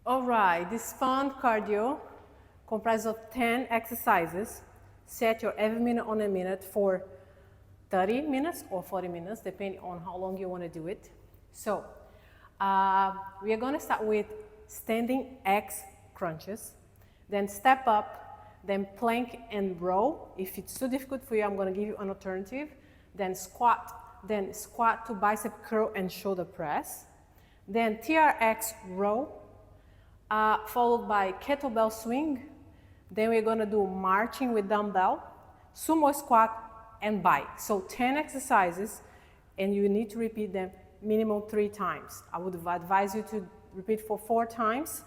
All right, this fun cardio comprises of 10 exercises. Set your every minute on a minute for 30 minutes or 40 minutes, depending on how long you want to do it. So, we are going to start with standing X crunches, then step up, then plank and row. If it's too difficult for you, I'm going to give you an alternative. Then squat to bicep curl and shoulder press. Then TRX row, followed by kettlebell swing. Then we're going to do marching with dumbbell, sumo squat, and bike. So 10 exercises, and you need to repeat them minimum 3 times. I would advise you to repeat for 4 times.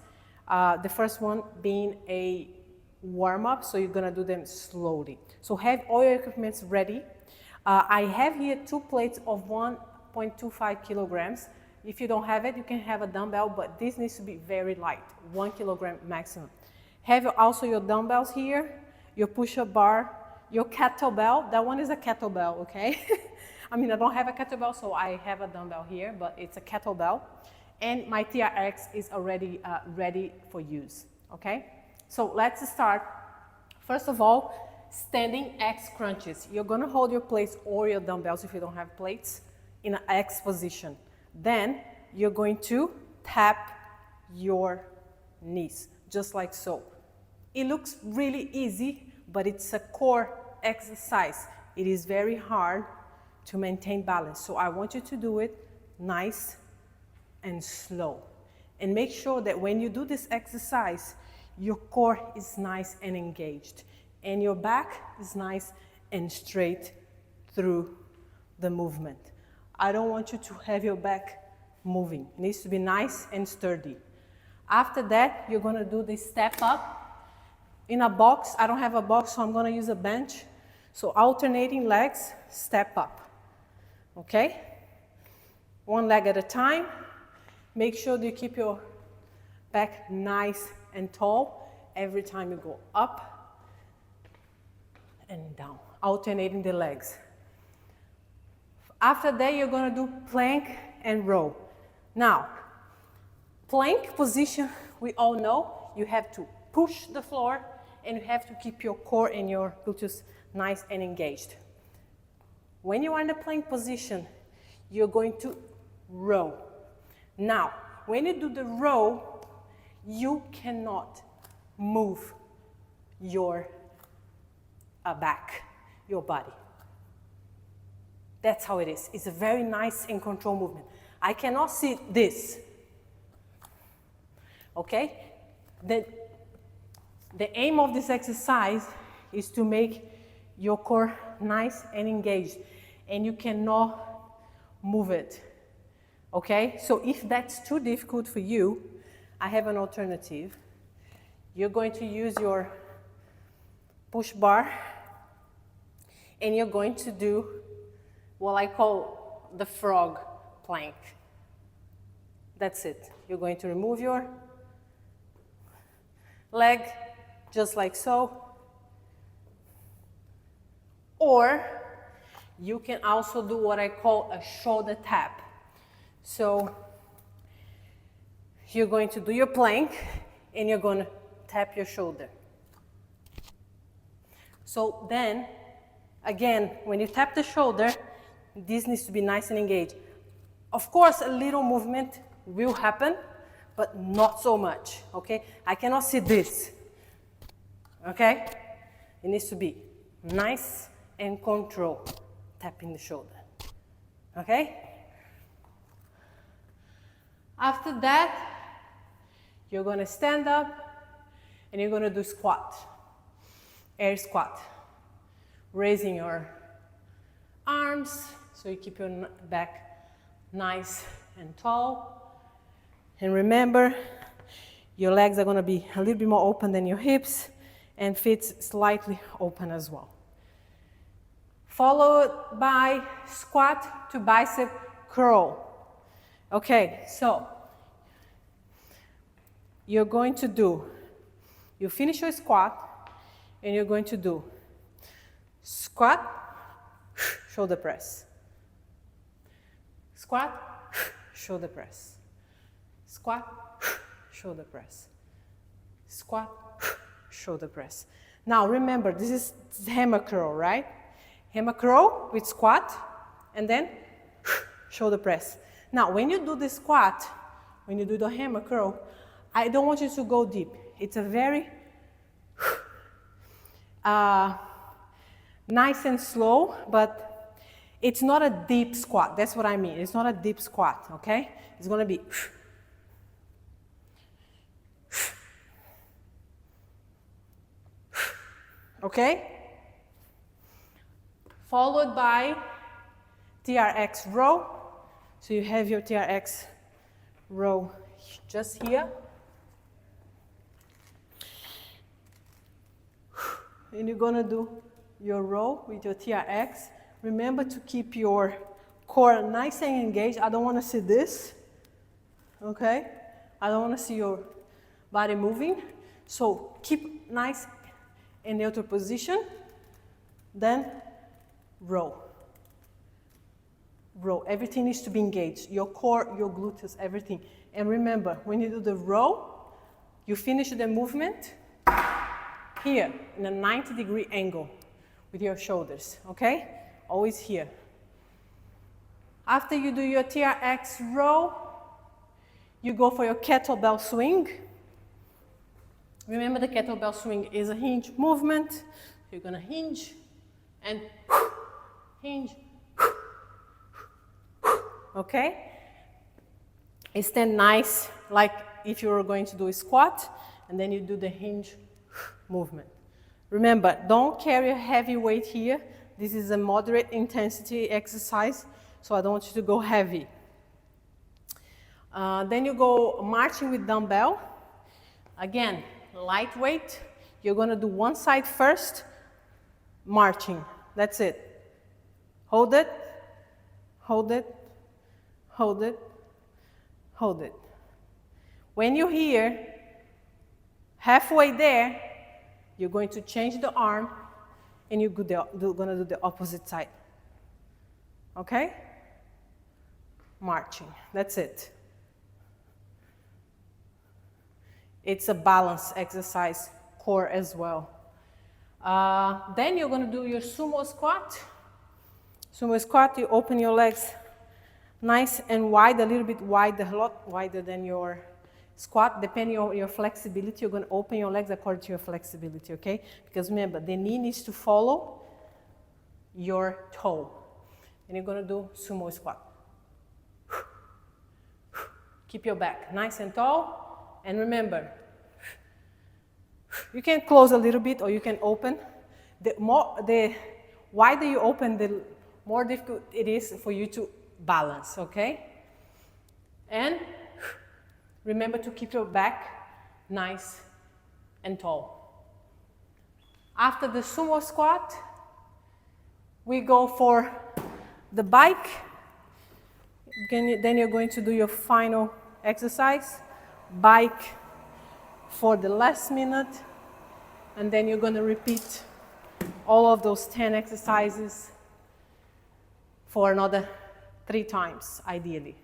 The first one being a warm-up, so you're going to do them slowly. So have all your equipment ready. I have here 2 plates of 1.25 kilograms. If you don't have it, you can have a dumbbell, but this needs to be very light, 1 kilogram maximum. Have also your dumbbells here, your push-up bar, your kettlebell. That one is a kettlebell, okay? I mean, I don't have a kettlebell, so I have a dumbbell here, but it's a kettlebell. And my TRX is already ready for use, okay? So let's start. First of all, standing X crunches. You're gonna hold your plates or your dumbbells if you don't have plates in an X position. Then you're going to tap your knees, just like so. It looks really easy, but it's a core exercise. It is very hard to maintain balance. So I want you to do it nice and slow. And make sure that when you do this exercise, your core is nice and engaged. And your back is nice and straight through the movement. I don't want you to have your back moving. It needs to be nice and sturdy. After that, you're going to do the step up in a box. I don't have a box, so I'm going to use a bench. So alternating legs, step up. Okay? One leg at a time. Make sure that you keep your back nice and tall every time you go up and down, alternating the legs. After that, you're going to do plank and row. Now, plank position, we all know you have to push the floor and you have to keep your core and your glutes nice and engaged. When you are in the plank position, you're going to row. Now, when you do the row, you cannot move your back, your body. That's how it is. It's a very nice and controlled movement. I cannot see this. Okay? The aim of this exercise is to make your core nice and engaged, and you cannot move it. Okay? So if that's too difficult for you, I have an alternative. You're going to use your push bar, and you're going to do what I call the frog plank. That's it. You're going to remove your leg, just like so. Or you can also do what I call a shoulder tap. So you're going to do your plank, and you're going to tap your shoulder. So then, again, when you tap the shoulder, this needs to be nice and engaged. Of course, a little movement will happen, but not so much, okay? I cannot see this, okay? It needs to be nice and controlled, tapping the shoulder, okay? After that, you're gonna stand up and you're gonna do squat, air squat, raising your arms, so you keep your back nice and tall. And remember, your legs are going to be a little bit more open than your hips, and feet slightly open as well. Followed by squat to bicep curl. Okay, so you're going to do, you finish your squat, and you're going to do squat, shoulder press. Squat, shoulder press. Squat, shoulder press. Squat, shoulder press. Now remember, this is hammer curl, right? Hammer curl with squat, and then shoulder press. Now, when you do the squat, when you do the hammer curl, I don't want you to go deep. It's a very nice and slow, but it's not a deep squat. That's what I mean. It's not a deep squat, okay? It's gonna be okay? Followed by TRX row. So you have your TRX row just here. And you're gonna do your row with your TRX. Remember to keep your core nice and engaged. I don't wanna see this, okay? I don't wanna see your body moving. So keep nice in neutral position, then row. Row. Everything needs to be engaged. Your core, your glutes, everything. And remember, when you do the row, you finish the movement here in a 90-degree angle with your shoulders, okay? Always here. After you do your TRX row, you go for your kettlebell swing. Remember, the kettlebell swing is a hinge movement. You're gonna hinge and hinge. Okay? Stand nice, like if you were going to do a squat, and then you do the hinge movement. Remember, don't carry a heavy weight here. This is a moderate intensity exercise, so I don't want you to go heavy. Then you go marching with dumbbell. Again, lightweight. You're gonna do one side first, marching. That's it. Hold it, hold it, hold it, hold it. When you're here, halfway there, you're going to change the arm and you're gonna do the opposite side. Okay? Marching. That's it. It's a balance exercise, core as well. Then you're gonna do your sumo squat. Sumo squat, you open your legs nice and wide, a little bit wider, a lot wider than your squat. Depending on your flexibility, you're gonna open your legs according to your flexibility, okay? Because remember, the knee needs to follow your toe. And you're gonna do sumo squat. Keep your back nice and tall. And remember, you can close a little bit or you can open. The wider you open, the more difficult it is for you to balance, okay? And remember to keep your back nice and tall. After the sumo squat, we go for the bike. Then you're going to do your final exercise. Bike for the last minute, and then you're going to repeat all of those 10 exercises for another 3 times, ideally.